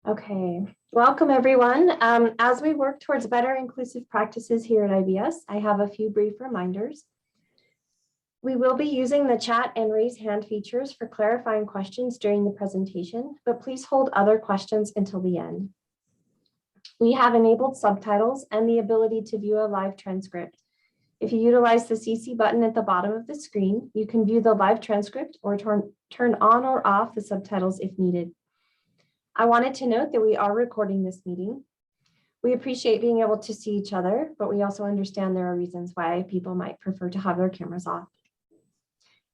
Okay, welcome everyone. As we work towards better inclusive practices here at IBS, I have a few brief reminders. We will be using the chat and raise hand features for clarifying questions during the presentation, but please hold other questions until the end. We have enabled subtitles and the ability to view a live transcript. If you utilize the CC button at the bottom of the screen, you can view the live transcript or turn on or off the subtitles if needed. I wanted to note that we are recording this meeting. We appreciate being able to see each other, but we also understand there are reasons why people might prefer to have their cameras off.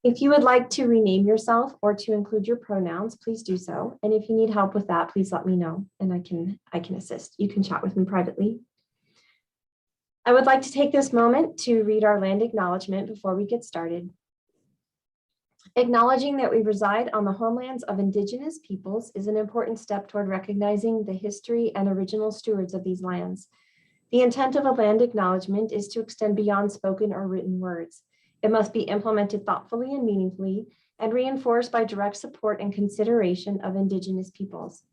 If you would like to rename yourself or to include your pronouns, please do so. And if you need help with that, please let me know and I can assist. You can chat with me privately. I would like to take this moment to read our land acknowledgement before we get started. Acknowledging that we reside on the homelands of Indigenous peoples is an important step toward recognizing the history and original stewards of these lands. The intent of a land acknowledgement is to extend beyond spoken or written words. It must be implemented thoughtfully and meaningfully and reinforced by direct support and consideration of Indigenous peoples.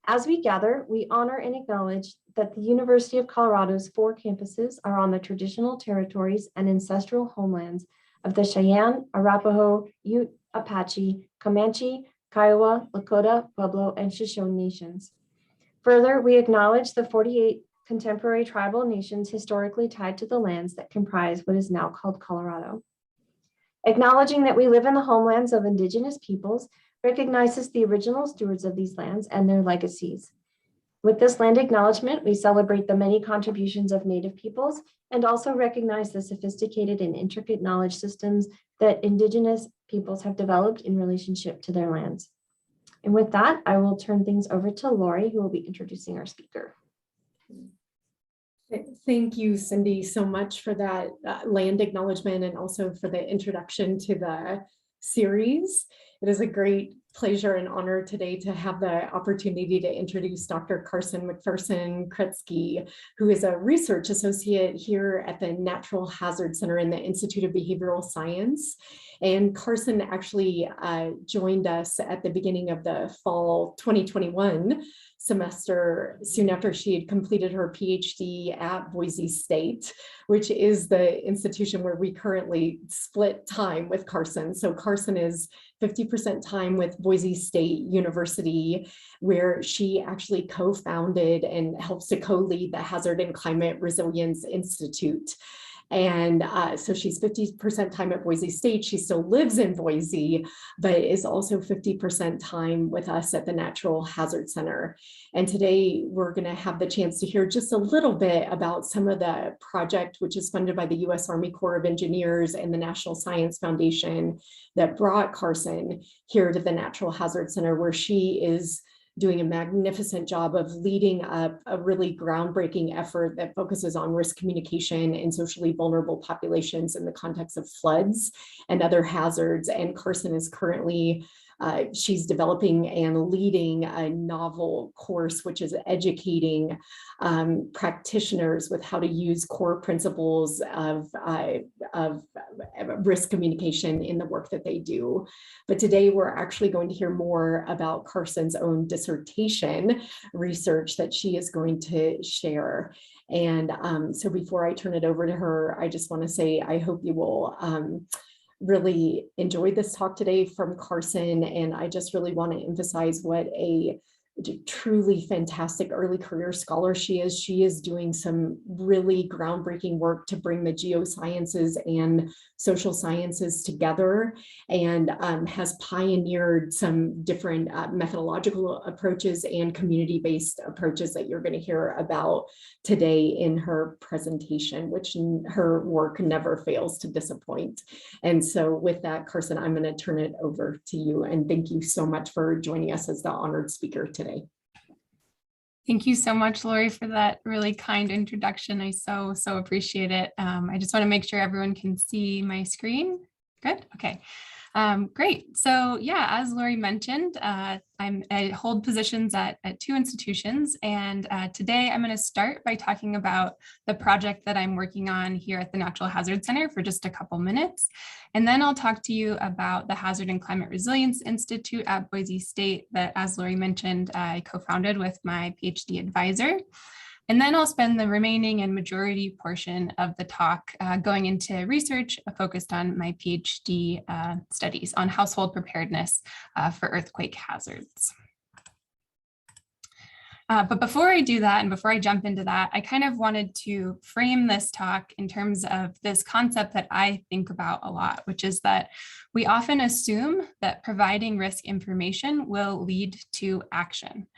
As we gather, we honor and acknowledge that the University of Colorado's 4 campuses are on the traditional territories and ancestral homelands of the Cheyenne, Arapaho, Ute, Apache, Comanche, Kiowa, Lakota, Pueblo, and Shoshone nations. Further, we acknowledge the 48 contemporary tribal nations historically tied to the lands that comprise what is now called Colorado. Acknowledging that we live in the homelands of Indigenous peoples recognizes the original stewards of these lands and their legacies. With this land acknowledgement, we celebrate the many contributions of Native peoples and also recognize the sophisticated and intricate knowledge systems that Indigenous peoples have developed in relationship to their lands. And with that, I will turn things over to Lori, who will be introducing our speaker. Thank you, Cindy, so much for that land acknowledgement and also for the introduction to the series. It is a great pleasure and honor today to have the opportunity to introduce Dr. Carson MacPherson-Krutsky, who is a research associate here at the Natural Hazard Center in the Institute of Behavioral Science. And Carson actually joined us at the beginning of the fall 2021 semester, soon after she had completed her PhD at Boise State, which is the institution where we currently split time with Carson. So Carson is 50% time with Boise State University, where she actually co-founded and helps to co-lead the Hazard and Climate Resilience Institute. And so she's 50% time at Boise State. She still lives in Boise, but is also 50% time with us at the Natural Hazard Center. And today we're going to have the chance to hear just a little bit about some of the project, which is funded by the U.S. Army Corps of Engineers and the National Science Foundation, that brought Carson here to the Natural Hazard Center, where she is doing a magnificent job of leading up a really groundbreaking effort that focuses on risk communication in socially vulnerable populations in the context of floods and other hazards. And Carson is currently, she's developing and leading a novel course, which is educating practitioners with how to use core principles of risk communication in the work that they do. But today we're actually going to hear more about Carson's own dissertation research that she is going to share. And so before I turn it over to her, I just want to say I hope you will really enjoy this talk today from Carson. And I just really want to emphasize what a truly fantastic early career scholar she is. She is doing some really groundbreaking work to bring the geosciences and social sciences together, and has pioneered some different methodological approaches and community-based approaches that you're going to hear about today in her presentation, which her work never fails to disappoint. And so with that, Carson, I'm going to turn it over to you, and thank you so much for joining us as the honored speaker today. Thank you so much, Lori, for that really kind introduction. I so appreciate it. I just want to make sure everyone can see my screen. Good. Okay. Great. So yeah, as Lori mentioned, I hold positions at two institutions, and today I'm going to start by talking about the project that I'm working on here at the Natural Hazard Center for just a couple minutes. And then I'll talk to you about the Hazard and Climate Resilience Institute at Boise State that, as Lori mentioned, I co-founded with my PhD advisor. And then I'll spend the remaining and majority portion of the talk going into research focused on my PhD studies on household preparedness for earthquake hazards. But before I do that, and before I jump into that, I kind of wanted to frame this talk in terms of this concept that I think about a lot, which is that we often assume that providing risk information will lead to action.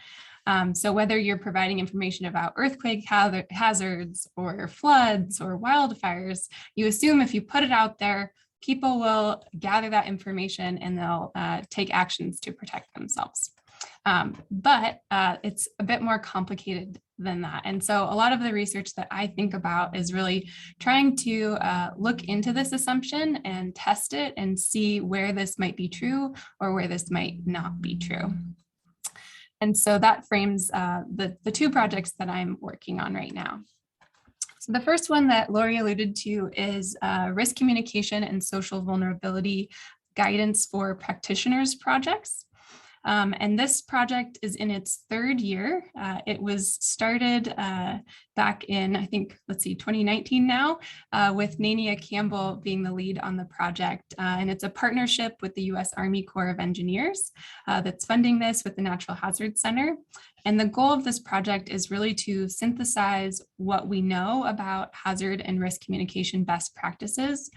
So whether you're providing information about earthquake hazards or floods or wildfires, you assume if you put it out there, people will gather that information and they'll take actions to protect themselves. But it's a bit more complicated than that. And so a lot of the research that I think about is really trying to look into this assumption and test it and see where this might be true or where this might not be true. And so that frames the two projects that I'm working on right now. So the first one that Lori alluded to is risk communication and social vulnerability guidance for practitioners projects. And this project is in its third year. It was started back in, I think, 2019 now, with Nania Campbell being the lead on the project. And it's a partnership with the U.S. Army Corps of Engineers that's funding this with the Natural Hazard Center. And the goal of this project is really to synthesize what we know about hazard and risk communication best practices,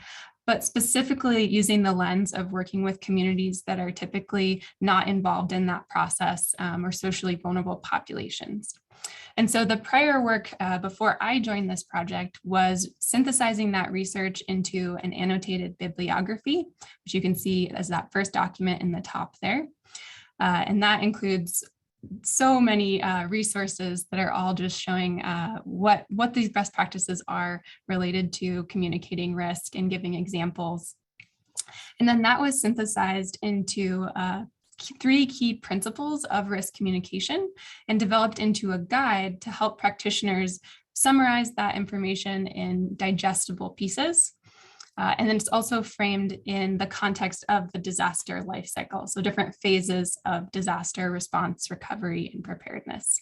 but specifically using the lens of working with communities that are typically not involved in that process or socially vulnerable populations. And so the prior work before I joined this project was synthesizing that research into an annotated bibliography, which you can see as that first document in the top there. And that includes so many resources that are all just showing what these best practices are related to communicating risk and giving examples. And then that was synthesized into 3 key principles of risk communication and developed into a guide to help practitioners summarize that information in digestible pieces. And then it's also framed in the context of the disaster life cycle, so different phases of disaster response, recovery, and preparedness.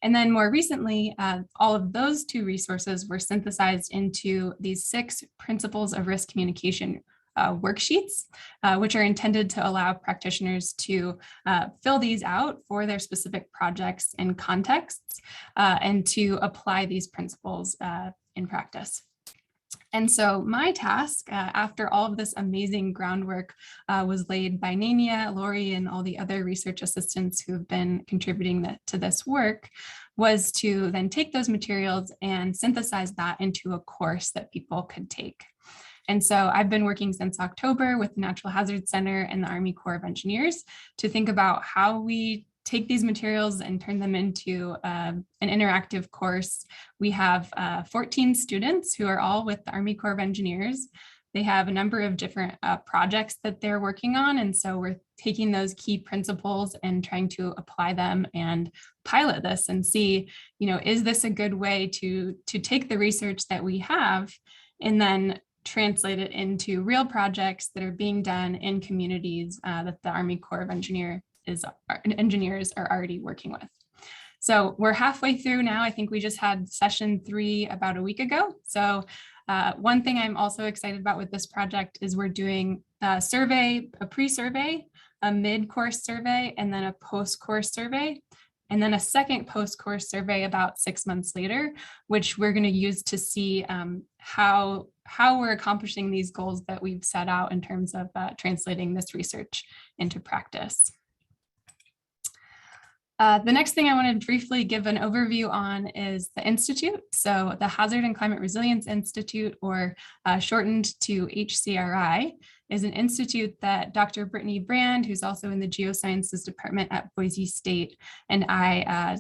And then more recently, all of those 2 resources were synthesized into these 6 principles of risk communication worksheets, which are intended to allow practitioners to fill these out for their specific projects and contexts and to apply these principles in practice. And so my task, after all of this amazing groundwork was laid by Nania, Lori, and all the other research assistants who have been contributing to this work, was to then take those materials and synthesize that into a course that people could take. And so I've been working since October with the Natural Hazard Center and the Army Corps of Engineers to think about how we take these materials and turn them into an interactive course. We have 14 students who are all with the Army Corps of Engineers. They have a number of different projects that they're working on. And so we're taking those key principles and trying to apply them and pilot this and see, is this a good way to take the research that we have and then translate it into real projects that are being done in communities that the Army Corps of Engineers are already working with. So we're halfway through now. I think we just had session 3 about a week ago. So one thing I'm also excited about with this project is we're doing a survey, a pre-survey, a mid-course survey, and then a post-course survey, and then a second post-course survey about 6 months later, which we're going to use to see how we're accomplishing these goals that we've set out in terms of translating this research into practice. The next thing I want to briefly give an overview on is the Institute. So the Hazard and Climate Resilience Institute, or shortened to HCRI, is an institute that Dr. Brittany Brand, who's also in the Geosciences Department at Boise State, and I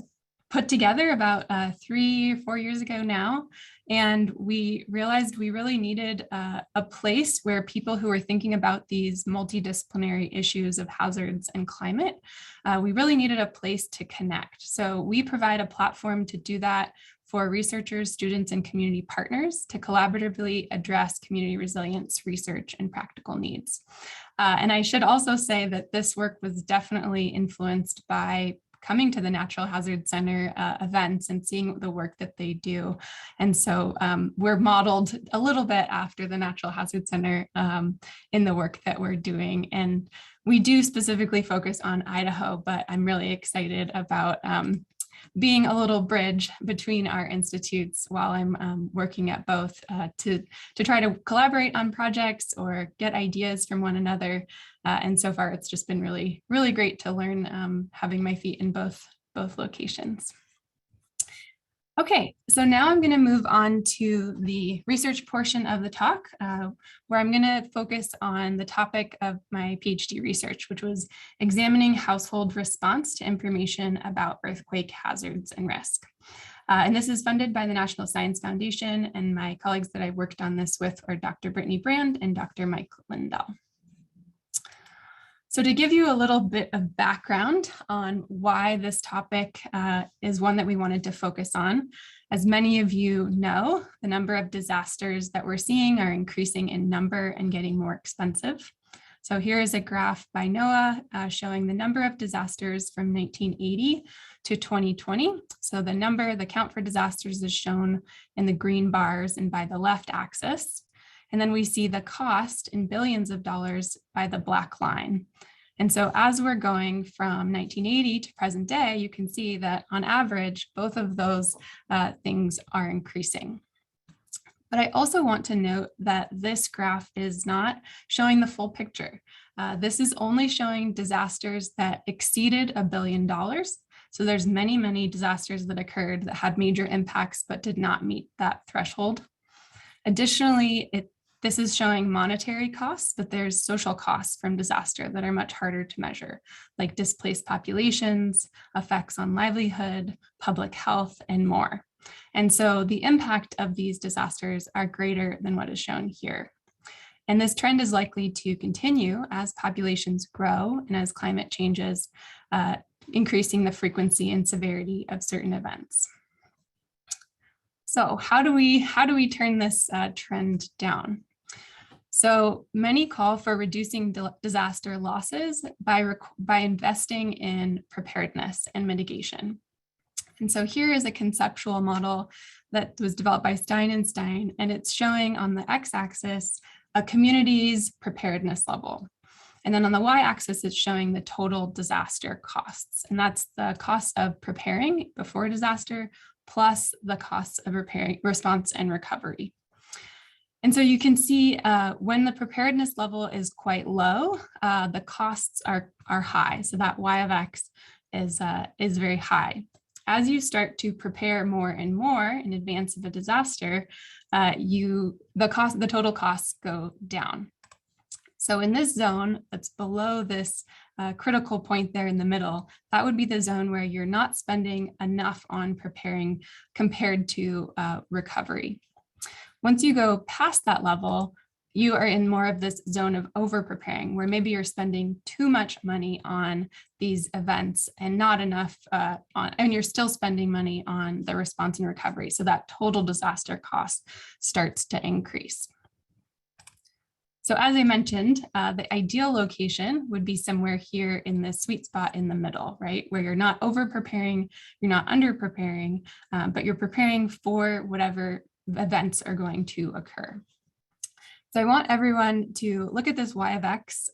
put together about 3 or 4 years ago now. And we realized we really needed a place where people who are thinking about these multidisciplinary issues of hazards and climate, we really needed a place to connect. So we provide a platform to do that for researchers, students, and community partners to collaboratively address community resilience, research, and practical needs. And I should also say that this work was definitely influenced by coming to the Natural Hazard Center events and seeing the work that they do. And so we're modeled a little bit after the Natural Hazard Center in the work that we're doing. And we do specifically focus on Idaho, but I'm really excited about being a little bridge between our institutes while I'm working at both to try to collaborate on projects or get ideas from one another. And so far, it's just been really, really great to learn having my feet in both locations. Okay, so now I'm going to move on to the research portion of the talk, where I'm going to focus on the topic of my PhD research, which was examining household response to information about earthquake hazards and risk. And this is funded by the National Science Foundation, and my colleagues that I worked on this with are Dr. Brittany Brand and Dr. Mike Lindell. So to give you a little bit of background on why this topic is one that we wanted to focus on, as many of you know, the number of disasters that we're seeing are increasing in number and getting more expensive. So here is a graph by NOAA showing the number of disasters from 1980 to 2020. So the count for disasters is shown in the green bars and by the left axis. And then we see the cost in billions of dollars by the black line. And so as we're going from 1980 to present day, you can see that on average, both of those things are increasing. But I also want to note that this graph is not showing the full picture. This is only showing disasters that exceeded $1 billion. So there's many, many disasters that occurred that had major impacts but did not meet that threshold. Additionally, this is showing monetary costs, but there's social costs from disaster that are much harder to measure, like displaced populations, effects on livelihood, public health, and more. And so the impact of these disasters are greater than what is shown here. And this trend is likely to continue as populations grow and as climate changes, increasing the frequency and severity of certain events. So how do we turn this trend down? So many call for reducing disaster losses by investing in preparedness and mitigation. And so here is a conceptual model that was developed by Stein and Stein, and it's showing on the x-axis a community's preparedness level. And then on the y-axis, it's showing the total disaster costs. And that's the cost of preparing before disaster plus the costs of response and recovery. And so you can see when the preparedness level is quite low, the costs are high. So that y of x is very high. As you start to prepare more and more in advance of a disaster, the total costs go down. So in this zone that's below this critical point there in the middle, that would be the zone where you're not spending enough on preparing compared to recovery. Once you go past that level, you are in more of this zone of over-preparing, where maybe you're spending too much money on these events and not enough and you're still spending money on the response and recovery. So that total disaster cost starts to increase. So as I mentioned, the ideal location would be somewhere here in this sweet spot in the middle, right? Where you're not over-preparing, you're not under-preparing, but you're preparing for whatever events are going to occur. So I want everyone to look at this y of x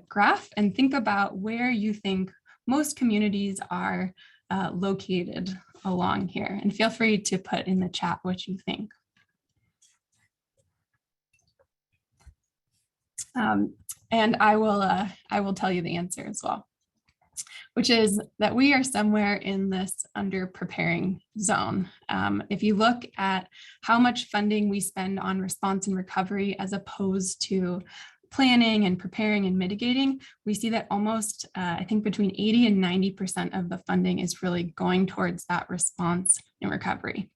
graph and think about where you think most communities are located along here. And feel free to put in the chat what you think. And I will tell you the answer as well, which is that we are somewhere in this under-preparing zone. If you look at how much funding we spend on response and recovery as opposed to planning and preparing and mitigating, we see that almost, I think between 80 and 90% of the funding is really going towards that response and recovery.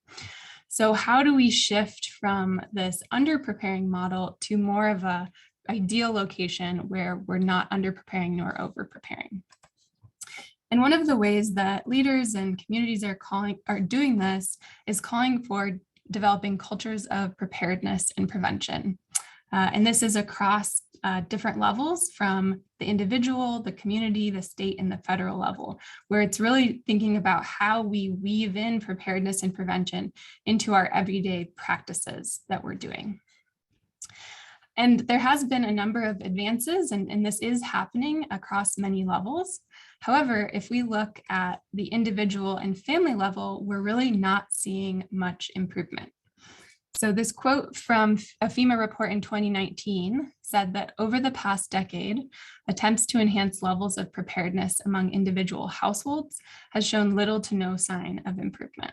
So how do we shift from this under-preparing model to more of a ideal location where we're not under-preparing nor over-preparing? And one of the ways that leaders and communities are doing this is calling for developing cultures of preparedness and prevention. And this is across different levels, from the individual, the community, the state, and the federal level, where it's really thinking about how we weave in preparedness and prevention into our everyday practices that we're doing. And there has been a number of advances, and this is happening across many levels. However, if we look at the individual and family level, we're really not seeing much improvement. So this quote from a FEMA report in 2019 said that over the past decade, attempts to enhance levels of preparedness among individual households has shown little to no sign of improvement.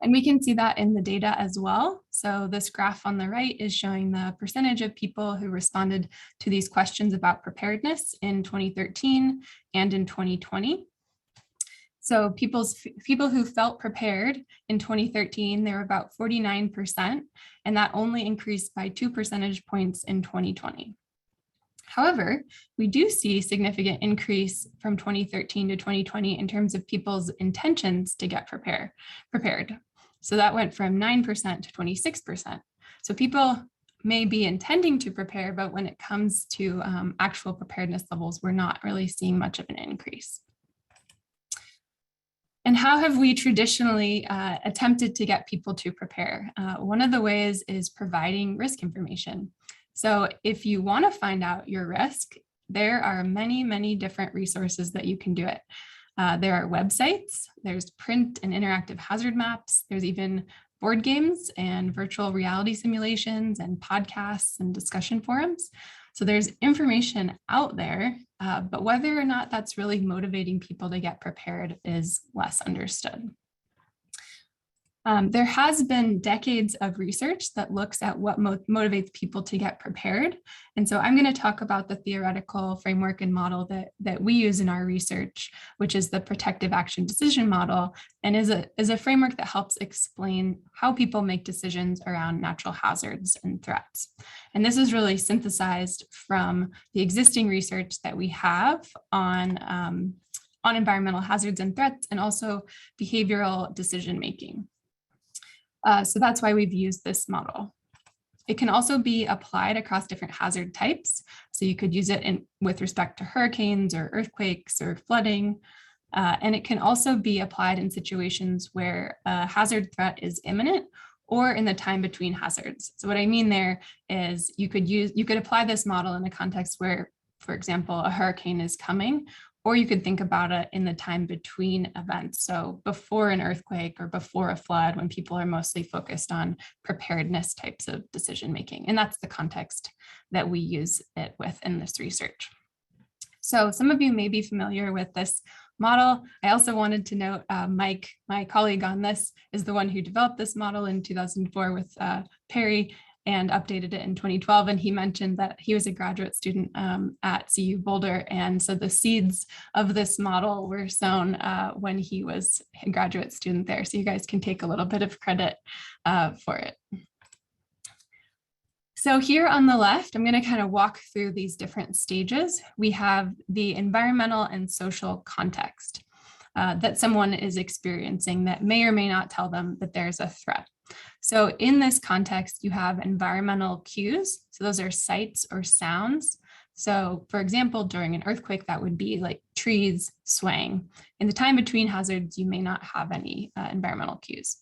And we can see that in the data as well. So this graph on the right is showing the percentage of people who responded to these questions about preparedness in 2013 and in 2020. So people who felt prepared in 2013, they were about 49%, and that only increased by 2 percentage points in 2020. However, we do see significant increase from 2013 to 2020 in terms of people's intentions to get prepared. So that went from 9% to 26%. So people may be intending to prepare, but when it comes to actual preparedness levels, we're not really seeing much of an increase. And how have we traditionally attempted to get people to prepare? One of the ways is providing risk information. So if you want to find out your risk, there are many, many different resources that you can do it. There are websites, there's print and interactive hazard maps, there's even board games and virtual reality simulations and podcasts and discussion forums. So there's information out there, but whether or not that's really motivating people to get prepared is less understood. There has been decades of research that looks at what motivates people to get prepared. And so I'm going to talk about the theoretical framework and model that we use in our research, which is the protective action decision model, and is a framework that helps explain how people make decisions around natural hazards and threats. And this is really synthesized from the existing research that we have on environmental hazards and threats, and also behavioral decision making. So that's why we've used this model. It can also be applied across different hazard types. So you could use it with respect to hurricanes or earthquakes or flooding. And it can also be applied in situations where a hazard threat is imminent or in the time between hazards. So what I mean there is you could apply this model in a context where, for example, a hurricane is coming, or you could think about it in the time between events. So before an earthquake or before a flood, when people are mostly focused on preparedness types of decision making. And that's the context that we use it with in this research. So some of you may be familiar with this model. I also wanted to note Mike, my colleague on this, is the one who developed this model in 2004 with Perry, and updated it in 2012. And he mentioned that he was a graduate student at CU Boulder. And so the seeds of this model were sown when he was a graduate student there. So you guys can take a little bit of credit for it. So here on the left, I'm going to kind of walk through these different stages. We have the environmental and social context that someone is experiencing that may or may not tell them that there's a threat. So in this context, you have environmental cues. So those are sights or sounds. So for example, during an earthquake, that would be like trees swaying. In the time between hazards, you may not have any environmental cues.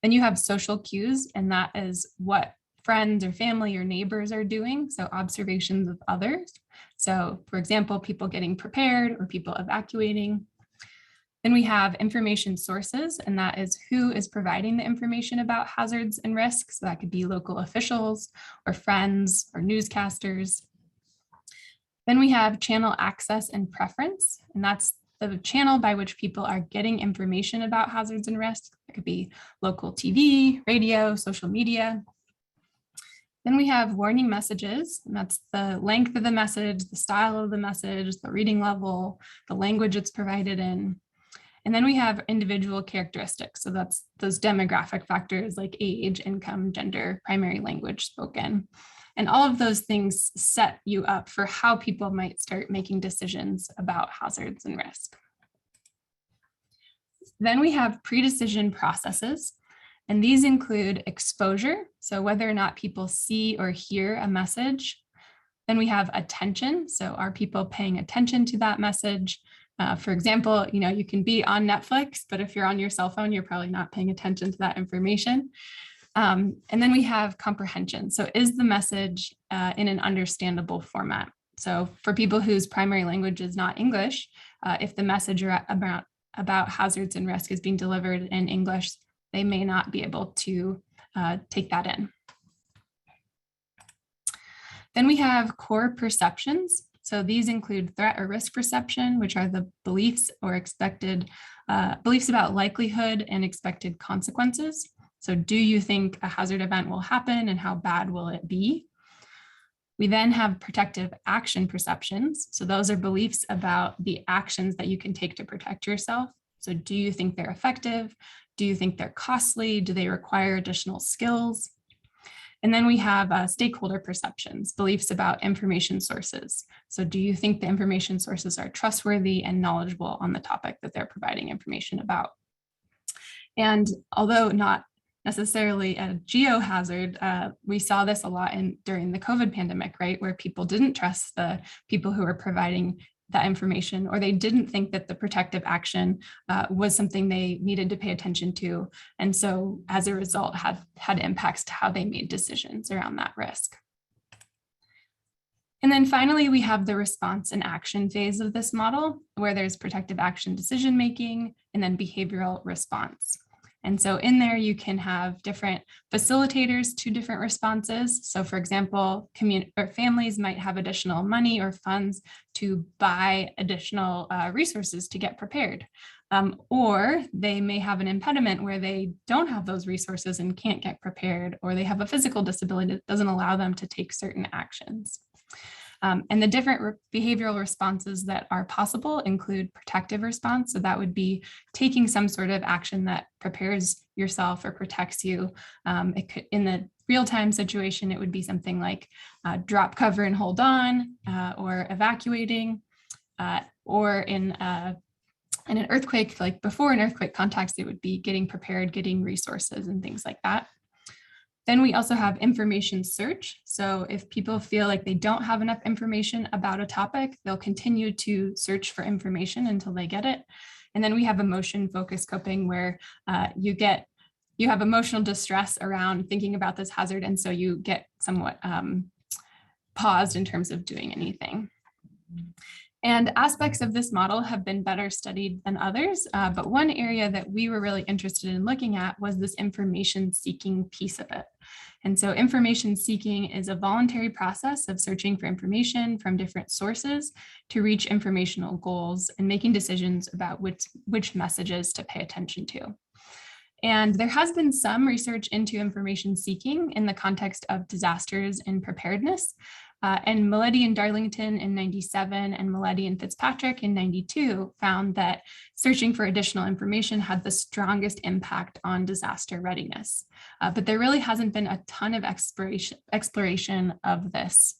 Then you have social cues, and that is what friends or family or neighbors are doing. So observations of others. So for example, people getting prepared or people evacuating. Then we have information sources, and that is who is providing the information about hazards and risks. So that could be local officials or friends or newscasters. Then we have channel access and preference, and that's the channel by which people are getting information about hazards and risks. It could be local TV, radio, social media. Then we have warning messages, and that's the length of the message, the style of the message, the reading level, the language it's provided in. And then we have individual characteristics. So that's those demographic factors like age, income, gender, primary language spoken. And all of those things set you up for how people might start making decisions about hazards and risk. Then we have pre-decision processes, and these include exposure, so whether or not people see or hear a message. Then we have attention, so are people paying attention to that message? For example, you can be on Netflix, but if you're on your cell phone, you're probably not paying attention to that information. And then we have comprehension. So is the message in an understandable format? So for people whose primary language is not English, if the message about hazards and risk is being delivered in English, they may not be able to take that in. Then we have core perceptions. So these include threat or risk perception, which are the beliefs or expected beliefs about likelihood and expected consequences. So do you think a hazard event will happen and how bad will it be? We then have protective action perceptions. So those are beliefs about the actions that you can take to protect yourself. So do you think they're effective? Do you think they're costly? Do they require additional skills? And then we have stakeholder perceptions, beliefs about information sources. So do you think the information sources are trustworthy and knowledgeable on the topic that they're providing information about? And although not necessarily a geohazard, we saw this a lot during the COVID pandemic, right? Where people didn't trust the people who were providing that information, or they didn't think that the protective action was something they needed to pay attention to. And so as a result, had impacts to how they made decisions around that risk. And then finally, we have the response and action phase of this model, where there's protective action decision-making and then behavioral response. And so in there, you can have different facilitators to different responses. So for example, families might have additional money or funds to buy additional resources to get prepared. Or they may have an impediment where they don't have those resources and can't get prepared, or they have a physical disability that doesn't allow them to take certain actions. And the different behavioral responses that are possible include protective response. So that would be taking some sort of action that prepares yourself or protects you. It could, in the real-time situation, it would be something like drop, cover, and hold on, or evacuating, or in an earthquake, like before an earthquake context, it would be getting prepared, getting resources and things like that. Then we also have information search. So if people feel like they don't have enough information about a topic, they'll continue to search for information until they get it. And then we have emotion-focused coping, where you have emotional distress around thinking about this hazard, and so you get somewhat paused in terms of doing anything. And aspects of this model have been better studied than others, but one area that we were really interested in looking at was this information seeking piece of it. And so information seeking is a voluntary process of searching for information from different sources to reach informational goals and making decisions about which messages to pay attention to. And there has been some research into information seeking in the context of disasters and preparedness. And Mileti and Darlington in 97 and Mileti and Fitzpatrick in 92 found that searching for additional information had the strongest impact on disaster readiness. But there really hasn't been a ton of exploration of this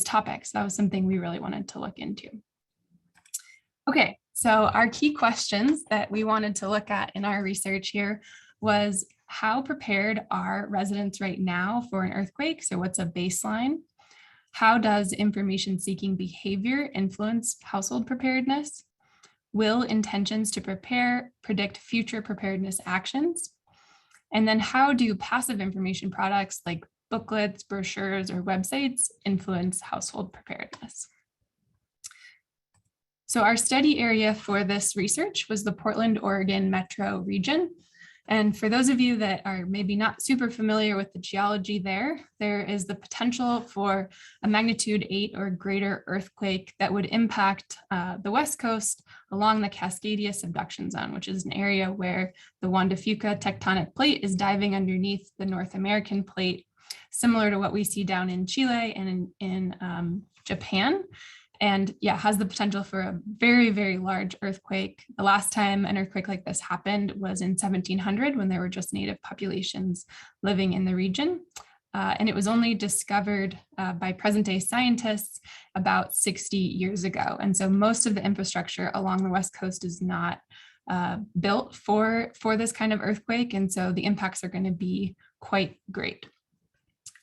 topic. So that was something we really wanted to look into. Okay, so our key questions that we wanted to look at in our research here was, how prepared are residents right now for an earthquake? So what's a baseline? How does information seeking behavior influence household preparedness? Will intentions to prepare predict future preparedness actions? And then how do passive information products like booklets, brochures, or websites influence household preparedness? So our study area for this research was the Portland, Oregon metro region. And for those of you that are maybe not super familiar with the geology there is the potential for a magnitude 8 or greater earthquake that would impact the West Coast along the Cascadia subduction zone, which is an area where the Juan de Fuca tectonic plate is diving underneath the North American plate. similar to what we see down in Chile and in Japan. And yeah, has the potential for a very, very large earthquake. The last time an earthquake like this happened was in 1700 when there were just native populations living in the region. And it was only discovered by present day scientists about 60 years ago. And so most of the infrastructure along the West Coast is not built for this kind of earthquake. And so the impacts are going to be quite great.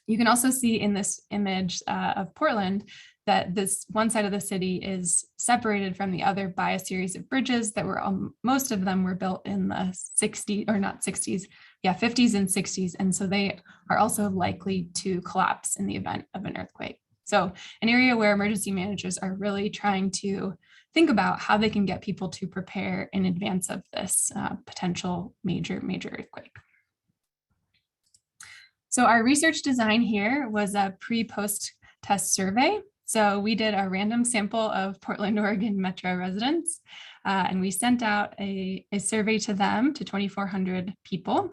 You can also see in this image of Portland that this one side of the city is separated from the other by a series of bridges that were, most of them were built in the 60s, or not 60s, yeah, 50s and 60s. And so they are also likely to collapse in the event of an earthquake. So an area where emergency managers are really trying to think about how they can get people to prepare in advance of this potential major earthquake. So our research design here was a pre-post test survey. So we did a random sample of Portland, Oregon metro residents, and we sent out a survey to them, to 2,400 people.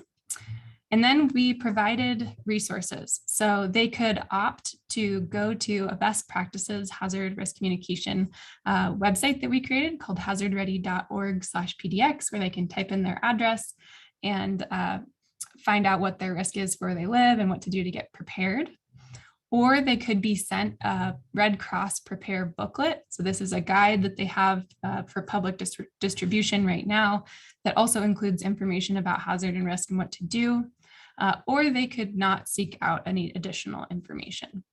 And then we provided resources. So they could opt to go to a best practices hazard risk communication website that we created called hazardready.org/PDX, where they can type in their address and find out what their risk is where they live and what to do to get prepared. Or they could be sent a Red Cross Prepare booklet. So this is a guide that they have for public distribution right now that also includes information about hazard and risk and what to do. Or they could not seek out any additional information.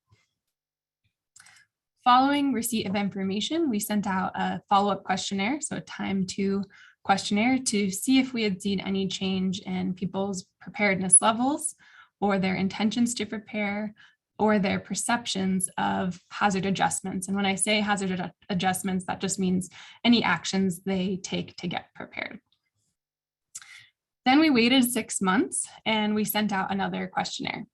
Following receipt of information, we sent out a follow-up questionnaire, so a time to questionnaire, to see if we had seen any change in people's preparedness levels or their intentions to prepare, or their perceptions of hazard adjustments. And when I say hazard adjustments, that just means any actions they take to get prepared. Then we waited 6 months and we sent out another questionnaire.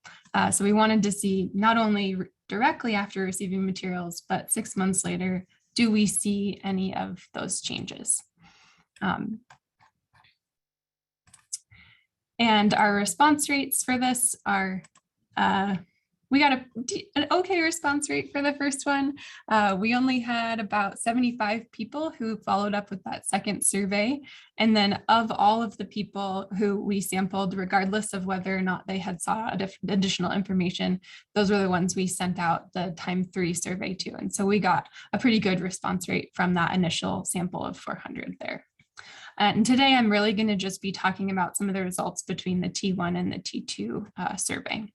So we wanted to see not only directly after receiving materials, but 6 months later, do we see any of those changes? And our response rates for this are, we got an okay response rate for the first one. We only had about 75 people who followed up with that second survey. And then of all of the people who we sampled, regardless of whether or not they had saw additional information, those were the ones we sent out the time 3 survey to. And so we got a pretty good response rate from that initial sample of 400 there. And today I'm really going to just be talking about some of the results between the T1 and the T2 survey.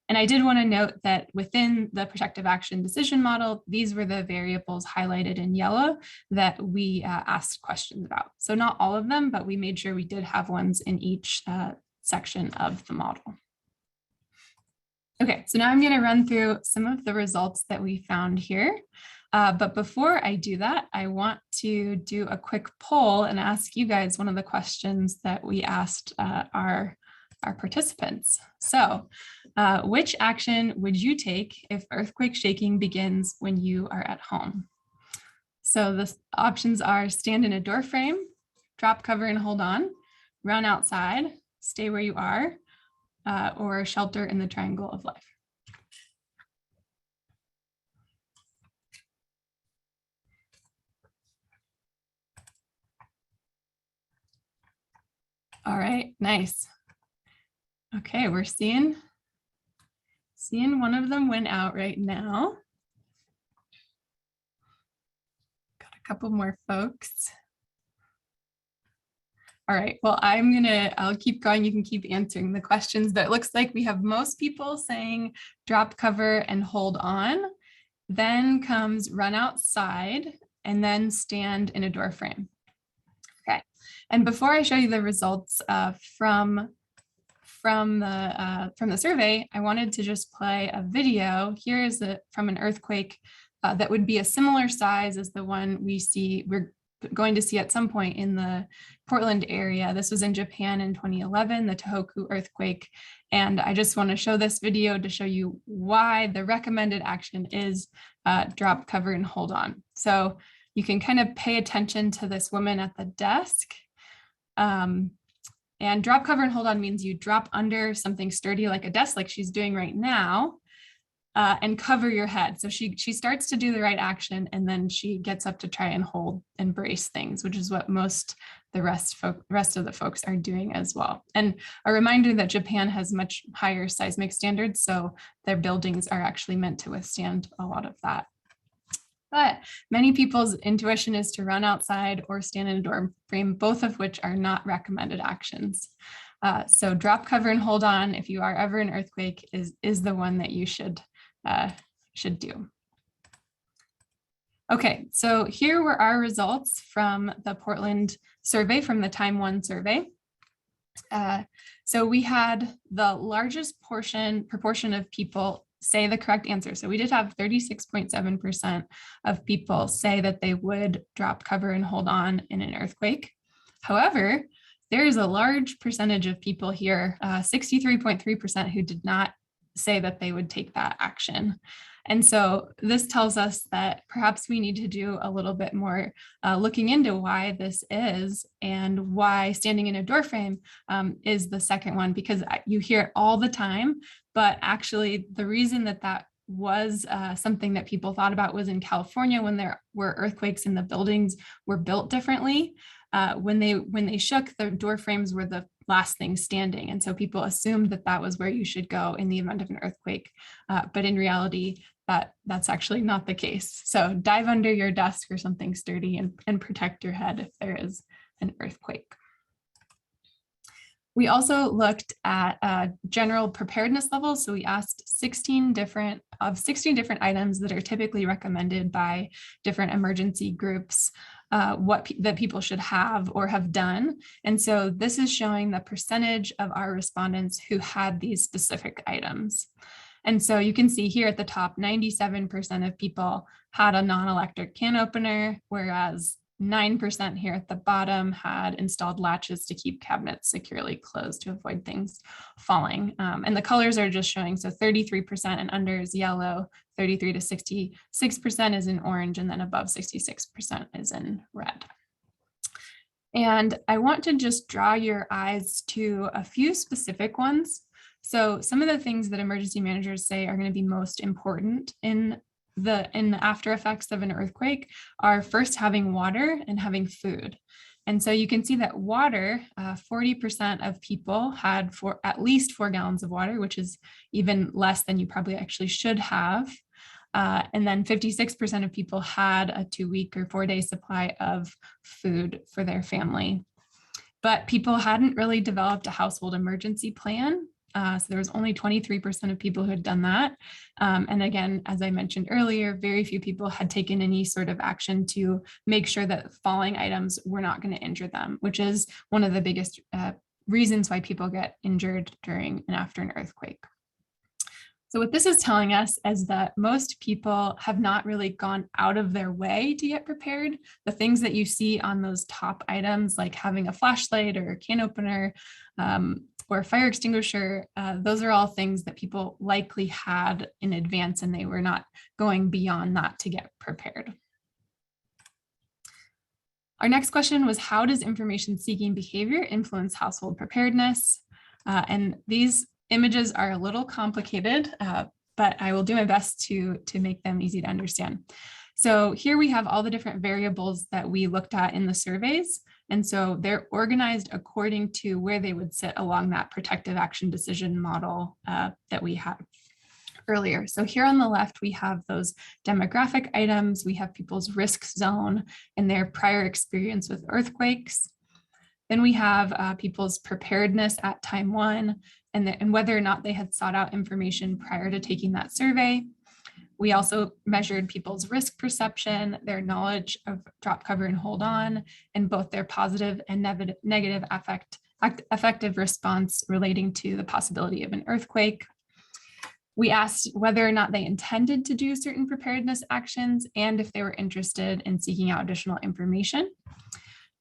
And I did want to note that within the protective action decision model, these were the variables highlighted in yellow that we asked questions about. So not all of them, but we made sure we did have ones in each section of the model. Okay, so now I'm going to run through some of the results that we found here. But before I do that, I want to do a quick poll and ask you guys one of the questions that we asked our participants. So which action would you take if earthquake shaking begins when you are at home? So the options are stand in a door frame, drop cover and hold on, run outside, stay where you are, or shelter in the triangle of life. All right, nice. Okay, we're seeing one of them went out right now. Got a couple more folks. All right, well, I'll keep going. You can keep answering the questions, but it looks like we have most people saying drop cover and hold on. Then comes run outside and then stand in a door frame. Okay, and before I show you the results from the survey, I wanted to just play a video. Here is from an earthquake that would be a similar size as the one we're going to see at some point in the Portland area. This was in Japan in 2011, the Tohoku earthquake. And I just want to show this video to show you why the recommended action is drop, cover, and hold on. So you can kind of pay attention to this woman at the desk. And drop, cover, and hold on means you drop under something sturdy like a desk, like she's doing right now, and cover your head. So she starts to do the right action, and then she gets up to try and hold and brace things, which is what the rest of the folks are doing as well. And a reminder that Japan has much higher seismic standards, so their buildings are actually meant to withstand a lot of that. But many people's intuition is to run outside or stand in a door frame, both of which are not recommended actions. So drop, cover, and hold on, if you are ever in earthquake, is the one that you should do. Okay, so here were our results from the Portland survey, from the Time 1 survey. So we had the largest proportion of people say the correct answer. So we did have 36.7% of people say that they would drop, cover, and hold on in an earthquake. However, there is a large percentage of people here, 63.3%, who did not say that they would take that action. And so this tells us that perhaps we need to do a little bit more looking into why this is, and why standing in a door frame is the second one, because you hear it all the time. But actually, the reason that was something that people thought about was in California, when there were earthquakes and the buildings were built differently. When they shook, the door frames were the last thing standing. And so people assumed that was where you should go in the event of an earthquake. But in reality, that's actually not the case. So dive under your desk or something sturdy and protect your head if there is an earthquake. We also looked at general preparedness levels. So we asked 16 different items that are typically recommended by different emergency groups, that people should have or have done. And so this is showing the percentage of our respondents who had these specific items. And so you can see here at the top, 97% of people had a non-electric can opener, whereas 9% here at the bottom had installed latches to keep cabinets securely closed to avoid things falling. And the colors are just showing, so 33% and under is yellow, 33 to 66% is in orange, and then above 66% is in red. And I want to just draw your eyes to a few specific ones. So some of the things that emergency managers say are going to be most important in the after effects of an earthquake are first having water and having food. And so you can see that water, 40% of people had at least 4 gallons of water, which is even less than you probably actually should have. And then 56% of people had a 2-week or 4-day supply of food for their family. But people hadn't really developed a household emergency plan. So there was only 23% of people who had done that. And again, as I mentioned earlier, very few people had taken any sort of action to make sure that falling items were not going to injure them, which is one of the biggest reasons why people get injured during and after an earthquake. So what this is telling us is that most people have not really gone out of their way to get prepared. The things that you see on those top items, like having a flashlight or a can opener, or a fire extinguisher, those are all things that people likely had in advance, and they were not going beyond that to get prepared. Our next question was, how does information seeking behavior influence household preparedness? And these images are a little complicated, but I will do my best to make them easy to understand. So here we have all the different variables that we looked at in the surveys. And so they're organized according to where they would sit along that protective action decision model that we had earlier. So here on the left, we have those demographic items. We have people's risk zone and their prior experience with earthquakes. Then we have people's preparedness at time 1 and whether or not they had sought out information prior to taking that survey. We also measured people's risk perception, their knowledge of drop, cover, and hold on, and both their positive and negative affective response relating to the possibility of an earthquake. We asked whether or not they intended to do certain preparedness actions and if they were interested in seeking out additional information.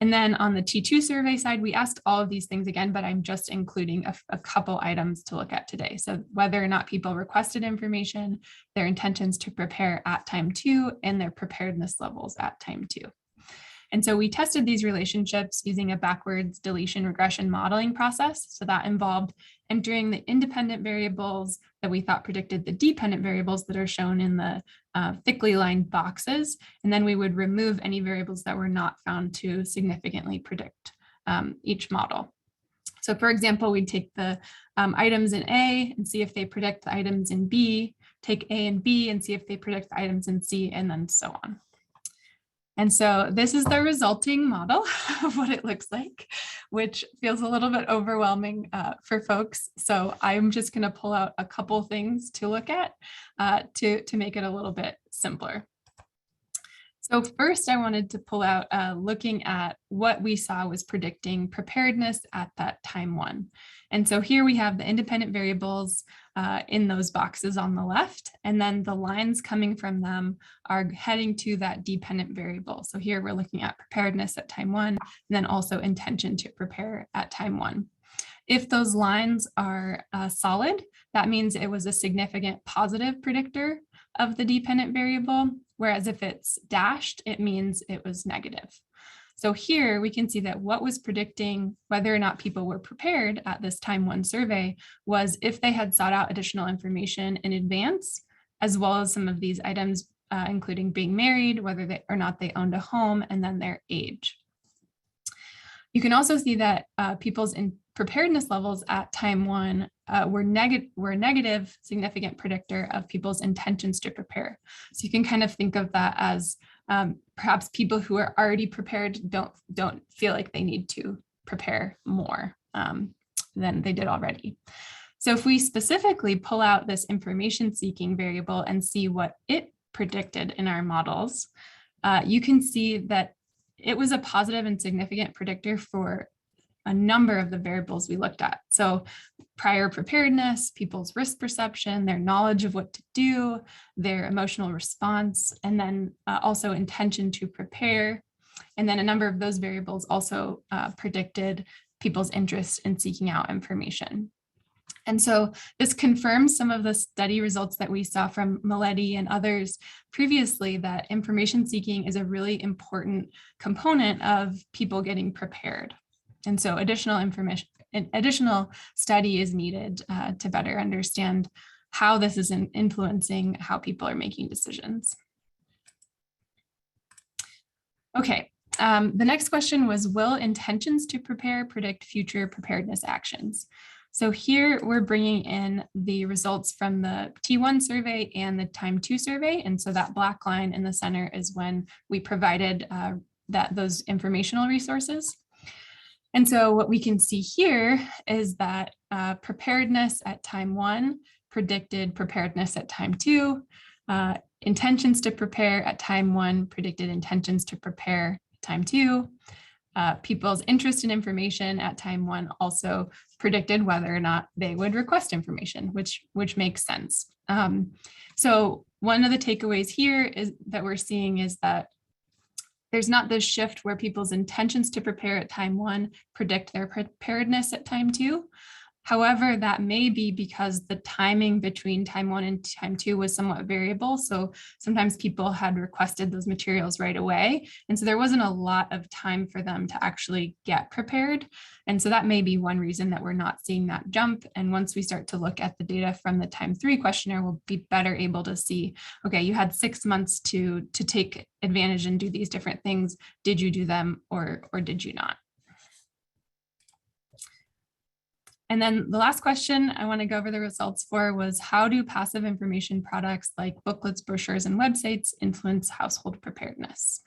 And then on the T2 survey side, we asked all of these things again, but I'm just including a couple items to look at today. So whether or not people requested information, their intentions to prepare at time 2, and their preparedness levels at time 2. And so we tested these relationships using a backwards deletion regression modeling process. So that involved entering the independent variables that we thought predicted the dependent variables that are shown in the thickly lined boxes. And then we would remove any variables that were not found to significantly predict each model. So for example, we'd take the items in A and see if they predict the items in B, take A and B and see if they predict the items in C, and then so on. And so this is the resulting model of what it looks like, which feels a little bit overwhelming for folks. So I'm just going to pull out a couple things to look at to make it a little bit simpler. So first, I wanted to pull out looking at what we saw was predicting preparedness at that time 1. And so here we have the independent variables in those boxes on the left, and then the lines coming from them are heading to that dependent variable. So here we're looking at preparedness at time 1, and then also intention to prepare at time 1. If those lines are solid, that means it was a significant positive predictor of the dependent variable, whereas if it's dashed, it means it was negative. So here we can see that what was predicting whether or not people were prepared at this time 1 survey was if they had sought out additional information in advance, as well as some of these items, including being married, whether or not they owned a home, and then their age. You can also see that people's preparedness levels at time 1 were a negative significant predictor of people's intentions to prepare. So you can kind of think of that as perhaps people who are already prepared don't feel like they need to prepare more than they did already. So if we specifically pull out this information seeking variable and see what it predicted in our models, you can see that it was a positive and significant predictor for a number of the variables we looked at. So prior preparedness, people's risk perception, their knowledge of what to do, their emotional response, and then also intention to prepare. And then a number of those variables also predicted people's interest in seeking out information. And so this confirms some of the study results that we saw from Mileti and others previously, that information seeking is a really important component of people getting prepared. And so additional study is needed to better understand how this is influencing how people are making decisions. Okay, the next question was, will intentions to prepare predict future preparedness actions? So here we're bringing in the results from the T1 survey and the time 2 survey. And so that black line in the center is when we provided those informational resources. And so what we can see here is that preparedness at time 1 predicted preparedness at time 2. Intentions to prepare at time 1 predicted intentions to prepare at time 2. People's interest in information at time 1 also predicted whether or not they would request information, which makes sense. So one of the takeaways here is that we're seeing is that there's not this shift where people's intentions to prepare at time 1 predict their preparedness at time 2. However, that may be because the timing between time 1 and time 2 was somewhat variable. So sometimes people had requested those materials right away. And so there wasn't a lot of time for them to actually get prepared. And so that may be one reason that we're not seeing that jump. And once we start to look at the data from the time 3 questionnaire, we'll be better able to see, okay, you had 6 months to take advantage and do these different things. Did you do them or did you not? And then the last question I want to go over the results for was, how do passive information products like booklets, brochures, and websites influence household preparedness?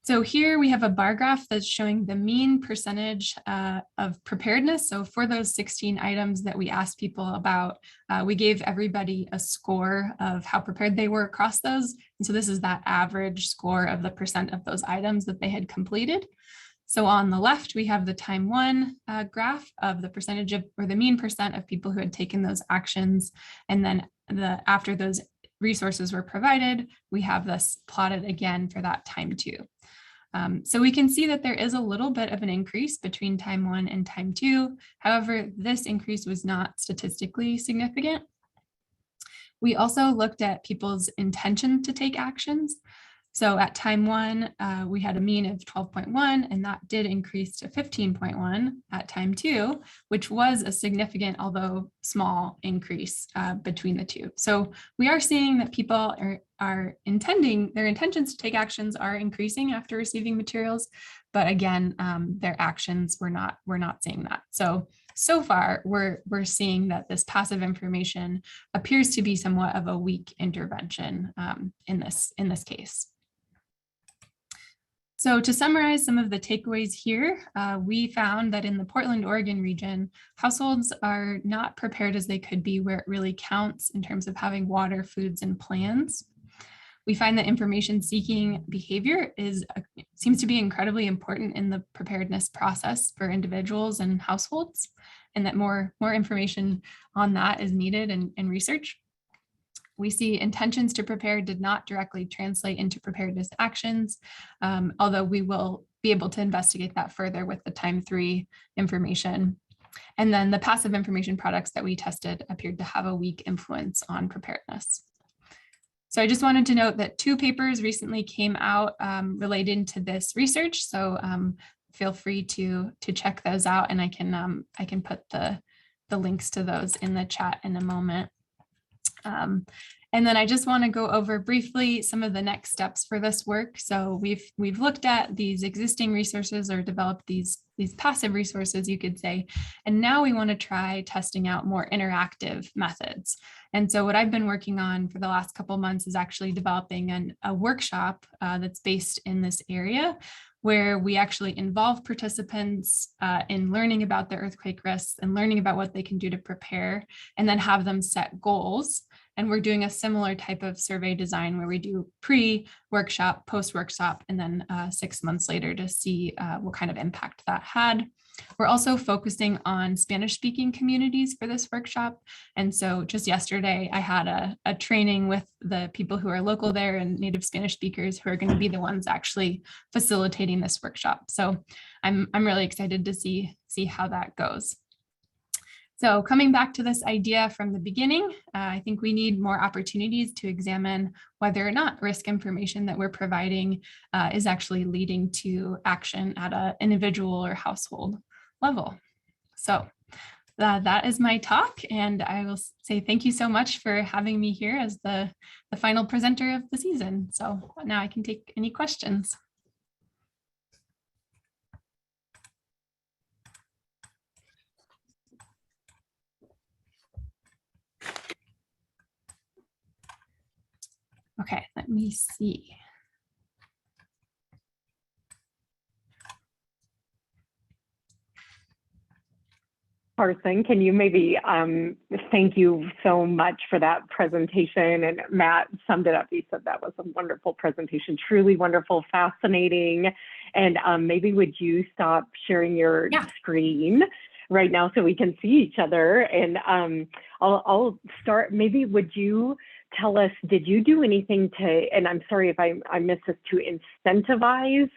So here we have a bar graph that's showing the mean percentage of preparedness. So for those 16 items that we asked people about, we gave everybody a score of how prepared they were across those. And so this is that average score of the percent of those items that they had completed. So on the left, we have the time 1 graph of the percentage of, or the mean percent of people who had taken those actions. And then after those resources were provided, we have this plotted again for that time 2. So we can see that there is a little bit of an increase between time 1 and time 2. However, this increase was not statistically significant. We also looked at people's intention to take actions. So at time 1, we had a mean of 12.1, and that did increase to 15.1 at time 2, which was a significant, although small, increase between the two. So we are seeing that people are intending, their intentions to take actions are increasing after receiving materials, but again, their actions, we're not seeing that. So far, we're seeing that this passive information appears to be somewhat of a weak intervention in this case. So to summarize some of the takeaways here, we found that in the Portland, Oregon region, households are not prepared as they could be where it really counts in terms of having water, foods, and plans. We find that information seeking behavior seems to be incredibly important in the preparedness process for individuals and households, and that more information on that is needed in research. We see intentions to prepare did not directly translate into preparedness actions, although we will be able to investigate that further with the time 3 information. And then the passive information products that we tested appeared to have a weak influence on preparedness. So I just wanted to note that 2 papers recently came out related to this research. So feel free to check those out, and I can put the links to those in the chat in a moment. And then I just want to go over briefly some of the next steps for this work. So we've looked at these existing resources, or developed these passive resources, you could say, and now we want to try testing out more interactive methods. And so what I've been working on for the last couple of months is actually developing a workshop that's based in this area, where we actually involve participants in learning about the earthquake risks and learning about what they can do to prepare, and then have them set goals. And we're doing a similar type of survey design where we do pre-workshop, post-workshop, and then 6 months later to see what kind of impact that had. We're also focusing on Spanish-speaking communities for this workshop. And so just yesterday, I had a training with the people who are local there and native Spanish speakers who are going to be the ones actually facilitating this workshop. So I'm really excited to see how that goes. So coming back to this idea from the beginning, I think we need more opportunities to examine whether or not risk information that we're providing is actually leading to action at an individual or household level. So that is my talk, and I will say thank you so much for having me here as the final presenter of the season. So now I can take any questions. Okay, let me see. Carson, can you maybe thank you so much for that presentation? And Matt summed it up. He said that was a wonderful presentation, truly wonderful, fascinating. And maybe would you stop sharing your screen right now so we can see each other? And I'll start. Maybe would you tell us, did you do anything to, and I'm sorry if I missed this, to incentivize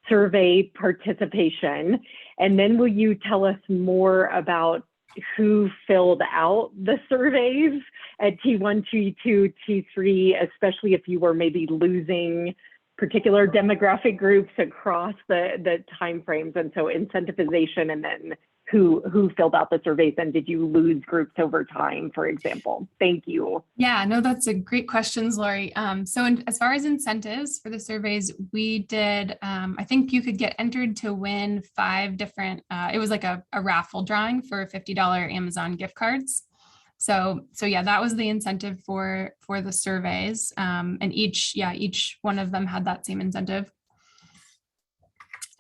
survey participation? And then will you tell us more about who filled out the surveys at T1, T2, T3, especially if you were maybe losing particular demographic groups across the timeframes? And so incentivization, and then who filled out the surveys, and did you lose groups over time, for example? Thank you. Yeah, no, that's a great questions, Lori. So as far as incentives for the surveys, we did, I think you could get entered to win 5 different, it was like a raffle drawing for $50 Amazon gift cards. So yeah, that was the incentive for the surveys. And each one of them had that same incentive.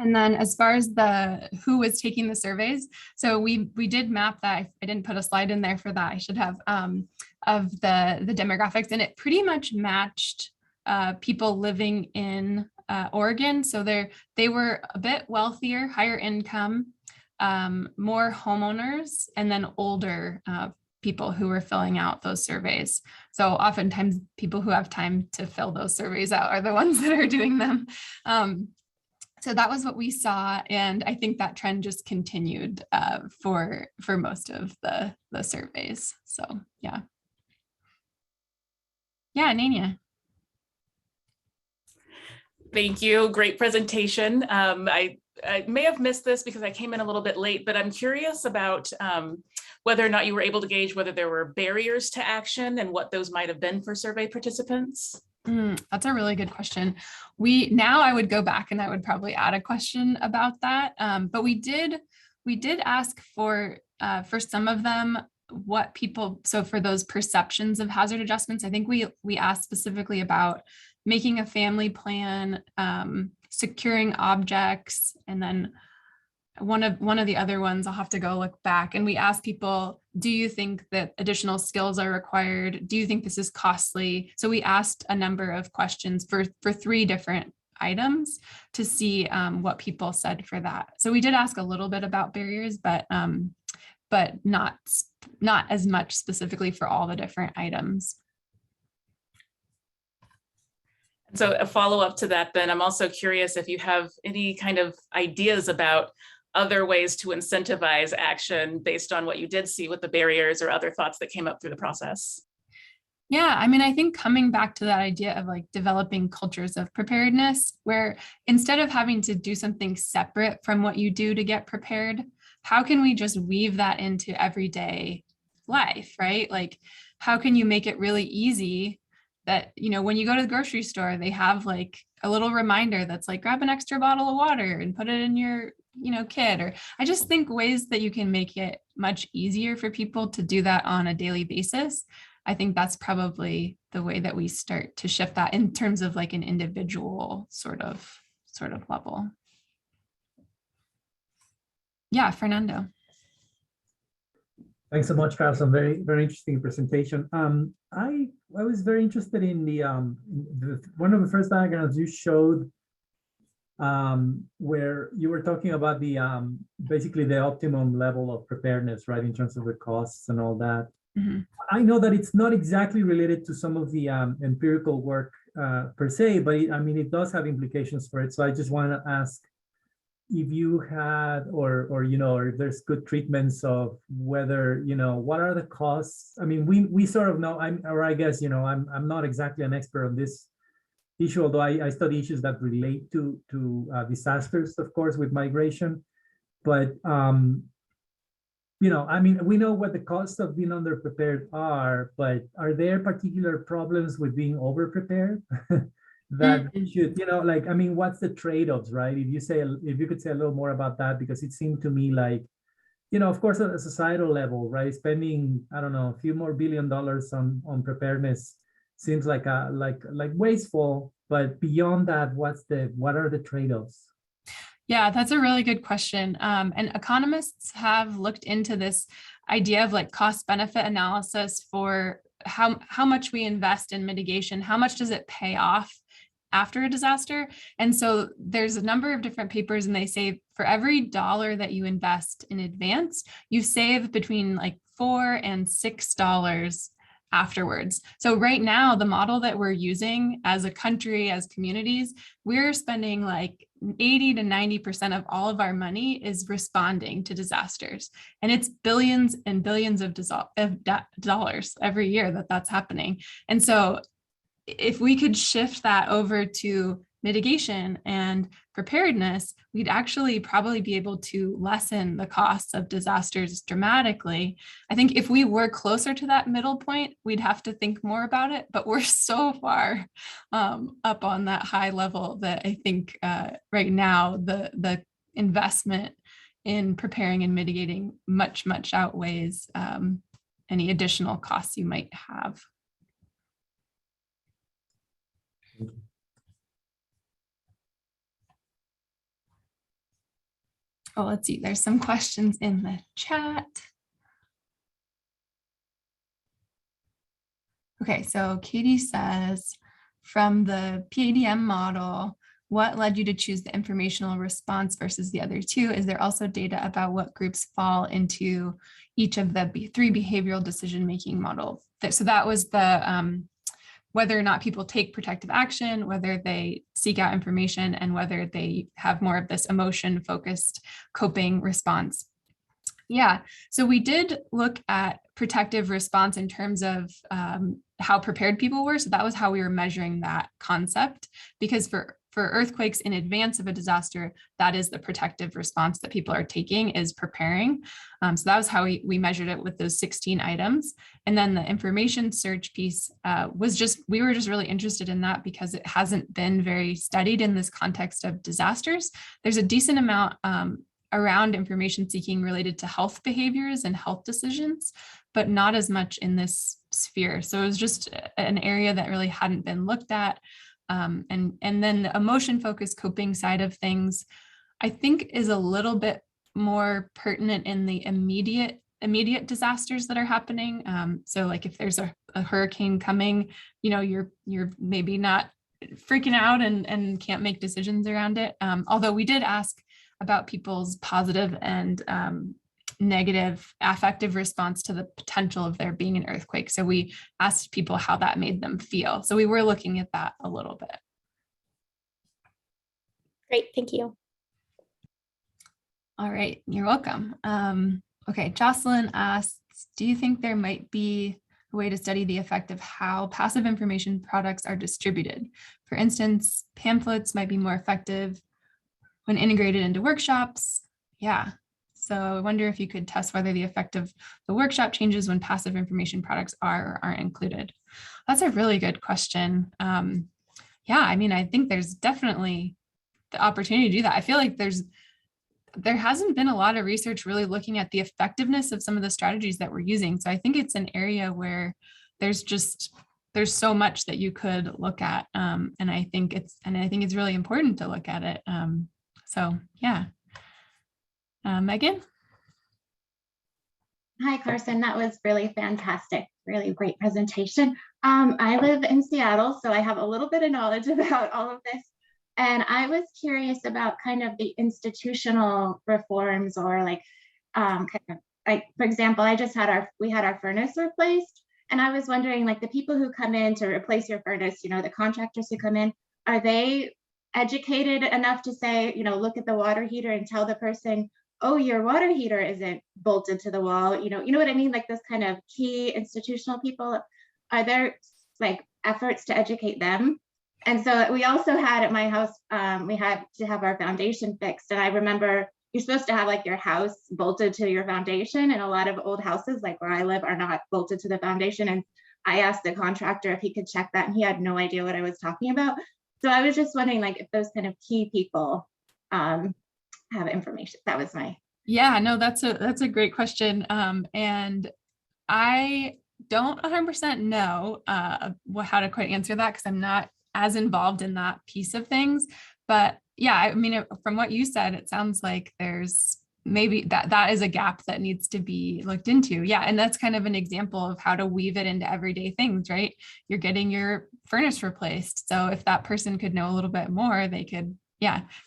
And then as far as who was taking the surveys, so we did map that. I didn't put a slide in there for that. I should have, of the demographics, and it pretty much matched people living in Oregon. So they were a bit wealthier, higher income, more homeowners, and then older people who were filling out those surveys. So oftentimes people who have time to fill those surveys out are the ones that are doing them. So that was what we saw, and I think that trend just continued for most of the surveys. So yeah, Nania. Thank you. Great presentation. I may have missed this because I came in a little bit late, but I'm curious about whether or not you were able to gauge whether there were barriers to action and what those might have been for survey participants. That's a really good question. Now I would go back and I would probably add a question about that. But we did ask for some of them what people, so for those perceptions of hazard adjustments, I think we asked specifically about making a family plan, securing objects, and then one of the other ones, I'll have to go look back. And we asked people, do you think that additional skills are required? Do you think this is costly? So we asked a number of questions for 3 different items to see what people said for that. So we did ask a little bit about barriers, but not as much specifically for all the different items. So a follow-up to that, then I'm also curious if you have any kind of ideas about other ways to incentivize action based on what you did see with the barriers or other thoughts that came up through the process. Yeah, I mean, I think coming back to that idea of like developing cultures of preparedness, where instead of having to do something separate from what you do to get prepared, how can we just weave that into everyday life, right? Like, how can you make it really easy that, when you go to the grocery store, they have like a little reminder that's like, grab an extra bottle of water and put it in your, kit. Or I just think ways that you can make it much easier for people to do that on a daily basis. I think that's probably the way that we start to shift that in terms of like an individual sort of level. Yeah, Fernando. Thanks so much, Carson. Very, very interesting presentation. I was very interested in one of the first diagrams you showed, where you were talking about the basically the optimum level of preparedness, right, in terms of the costs and all that. Mm-hmm. I know that it's not exactly related to some of the empirical work per se, but it does have implications for it. So I just want to ask if you had, or if there's good treatments of whether, what are the costs? I mean, we sort of know, I'm not exactly an expert on this issue, although I study issues that relate to disasters, of course, with migration. But, we know what the costs of being underprepared are, but are there particular problems with being overprepared? That should, what's the trade-offs, right? If you could say a little more about that, because it seemed to me like, of course, at a societal level, right, spending, I don't know, a few more $1 billion on preparedness seems like wasteful, but beyond that, what are the trade-offs? Yeah, that's a really good question. And economists have looked into this idea of like cost benefit analysis for how much we invest in mitigation, how much does it pay off after a disaster. And so there's a number of different papers, and they say for every dollar that you invest in advance, you save between like $4 and $6 afterwards. So right now, the model that we're using as a country, as communities, we're spending like 80 to 90% of all of our money is responding to disasters. And it's billions and billions of dollars every year that's happening. And so if we could shift that over to mitigation and preparedness, we'd actually probably be able to lessen the costs of disasters dramatically. I think if we were closer to that middle point, we'd have to think more about it, but we're so far up on that high level that I think right now the investment in preparing and mitigating much, much outweighs any additional costs you might have. Oh, let's see, there's some questions in the chat. Okay, so Katie says, from the PADM model, what led you to choose the informational response versus the other two? Is there also data about what groups fall into each of the 3 behavioral decision-making models? So that was the whether or not people take protective action, whether they seek out information, and whether they have more of this emotion-focused coping response. Yeah, so we did look at protective response in terms of how prepared people were. So that was how we were measuring that concept, because for for earthquakes in advance of a disaster, that is the protective response that people are taking, is preparing. So that was how we measured it with those 16 items. And then the information search piece we were just really interested in that because it hasn't been very studied in this context of disasters. There's a decent amount around information seeking related to health behaviors and health decisions, but not as much in this sphere. So it was just an area that really hadn't been looked at. And then the emotion focused coping side of things, I think, is a little bit more pertinent in the immediate disasters that are happening. So like if there's a hurricane coming, you're maybe not freaking out and can't make decisions around it. Although we did ask about people's positive and negative affective response to the potential of there being an earthquake. So we asked people how that made them feel. So we were looking at that a little bit. Great, thank you. All right, you're welcome. Okay, Jocelyn asks, do you think there might be a way to study the effect of how passive information products are distributed? For instance, pamphlets might be more effective when integrated into workshops. Yeah. So I wonder if you could test whether the effect of the workshop changes when passive information products are or aren't included. That's a really good question. Yeah, I mean, I think there's definitely the opportunity to do that. I feel like there hasn't been a lot of research really looking at the effectiveness of some of the strategies that we're using. So I think it's an area where there's so much that you could look at. And I think it's really important to look at it. So yeah. Megan? Hi, Carson. That was really fantastic. Really great presentation. I live in Seattle, so I have a little bit of knowledge about all of this. And I was curious about kind of the institutional reforms, or like, for example, we had our furnace replaced. And I was wondering, like, the people who come in to replace your furnace, the contractors who come in, are they educated enough to say, look at the water heater and tell the person, oh, your water heater isn't bolted to the wall, you know what I mean? Like, those kind of key institutional people, are there like efforts to educate them? And so we also had at my house, we had to have our foundation fixed. And I remember you're supposed to have like your house bolted to your foundation, and a lot of old houses, like where I live, are not bolted to the foundation. And I asked the contractor if he could check that, and he had no idea what I was talking about. So I was just wondering, like, if those kind of key people have information. That was my. Yeah, no, that's a great question. And I don't 100% know how to quite answer that, because I'm not as involved in that piece of things. But yeah, I mean, from what you said, it sounds like there's maybe that is a gap that needs to be looked into. Yeah. And that's kind of an example of how to weave it into everyday things, right? You're getting your furnace replaced. So if that person could know a little bit more, they could,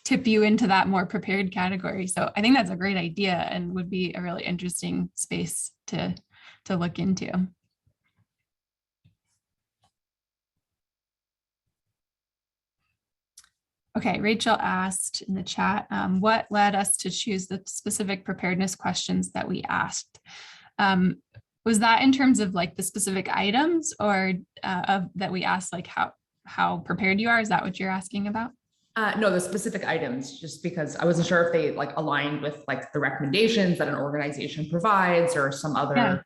tip you into that more prepared category. So I think that's a great idea and would be a really interesting space to look into. Okay, Rachel asked in the chat, what led us to choose the specific preparedness questions that we asked? Was that in terms of like the specific items, or that we asked, like how prepared you are? Is that what you're asking about? No, the specific items, just because I wasn't sure if they like aligned with like the recommendations that an organization provides or some other.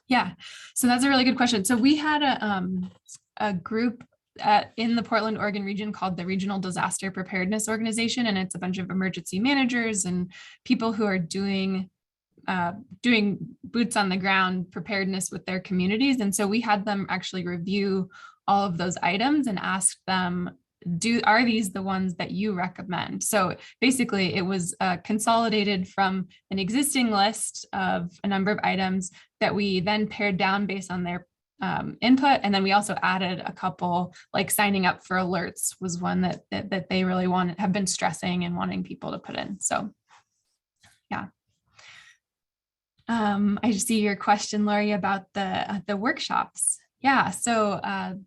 Yeah. So that's a really good question. So we had a group in the Portland, Oregon region called the Regional Disaster Preparedness Organization. And it's a bunch of emergency managers and people who are doing boots on the ground preparedness with their communities. And so we had them actually review all of those items and asked them, are these the ones that you recommend? So basically it was consolidated from an existing list of a number of items that we then pared down based on their input. And then we also added a couple, like signing up for alerts was one that they really have been stressing and wanting people to put in. So yeah. I see your question, Lori, about the workshops. Yeah, so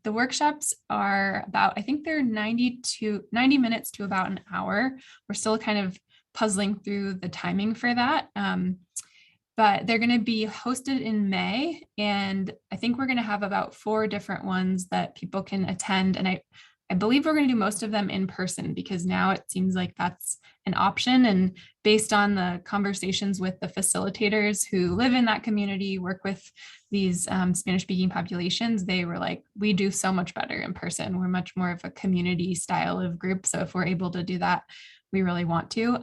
the workshops are about, I think they're 90 minutes to about an hour. We're still kind of puzzling through the timing for that. But they're going to be hosted in May. And I think we're going to have about 4 different ones that people can attend. And I I believe we're going to do most of them in person because now it seems like that's an option. And based on the conversations with the facilitators who live in that community, work with these Spanish speaking populations, they were like, we do so much better in person. We're much more of a community style of group. So if we're able to do that, we really want to.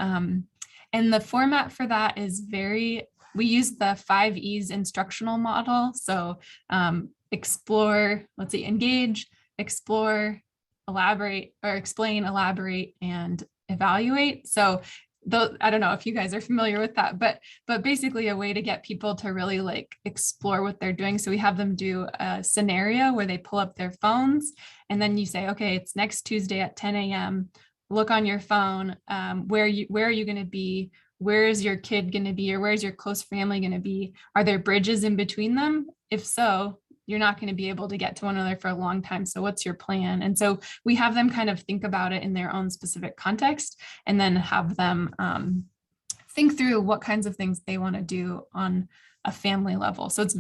And the format for that is we use the 5 E's instructional model. So explore, engage, explore, elaborate, or explain, elaborate, and evaluate. So I don't know if you guys are familiar with that, but basically a way to get people to really like explore what they're doing. So we have them do a scenario where they pull up their phones and then you say, okay, it's next Tuesday at 10 a.m. Look on your phone. Where are you going to be? Where is your kid going to be? Or where is your close family going to be? Are there bridges in between them? If so, you're not going to be able to get to one another for a long time. So what's your plan? And so we have them kind of think about it in their own specific context and then have them think through what kinds of things they want to do on a family level. So it's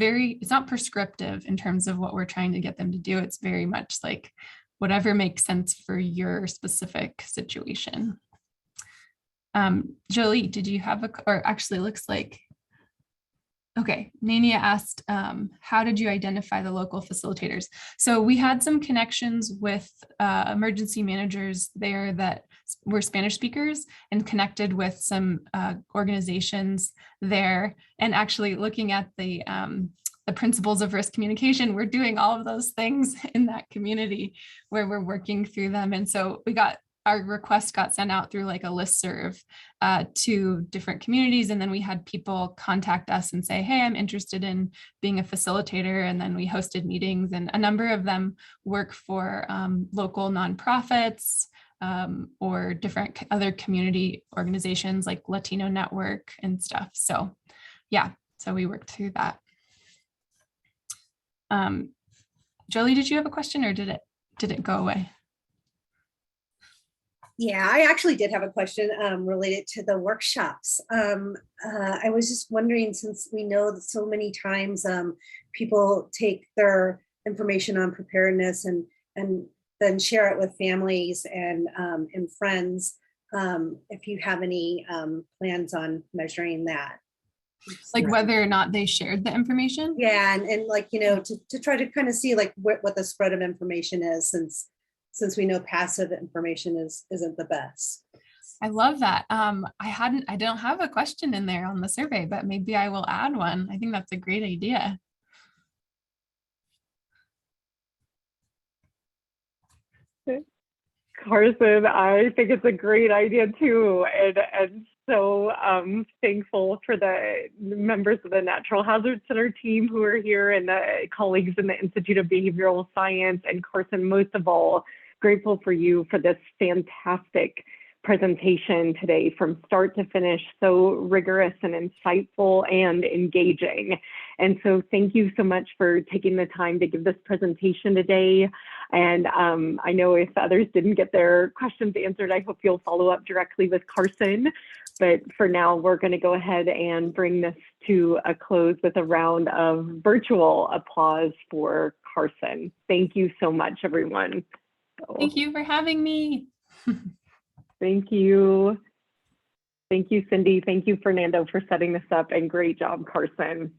not prescriptive in terms of what we're trying to get them to do. It's very much like whatever makes sense for your specific situation. Jolie, did you have or actually looks like, okay, Nania asked, how did you identify the local facilitators? So we had some connections with emergency managers there that were Spanish speakers and connected with some organizations there. And actually looking at the principles of risk communication, we're doing all of those things in that community where we're working through them. And so our request got sent out through like a listserv to different communities. And then we had people contact us and say, hey, I'm interested in being a facilitator. And then we hosted meetings, and a number of them work for local nonprofits or different other community organizations like Latino Network and stuff. So yeah, so we worked through that. Jolie, did you have a question or did it go away? Yeah, I actually did have a question related to the workshops. I was just wondering, since we know that so many times people take their information on preparedness and then share it with families and friends, if you have any plans on measuring that. Like whether or not they shared the information? Yeah, and like, to try to kind of see like what the spread of information is, since we know passive information isn't the best. I love that. I don't have a question in there on the survey, but maybe I will add one. I think that's a great idea. Carson, I think it's a great idea too. And so thankful for the members of the Natural Hazard Center team who are here and the colleagues in the Institute of Behavioral Science. And Carson, most of all, grateful for you for this fantastic presentation today from start to finish, so rigorous and insightful and engaging. And so thank you so much for taking the time to give this presentation today. And I know if others didn't get their questions answered, I hope you'll follow up directly with Carson. But for now, we're going to go ahead and bring this to a close with a round of virtual applause for Carson. Thank you so much, everyone. Thank you for having me. Thank you. Thank you, Cindy. Thank you, Fernando, for setting this up, and great job, Carson.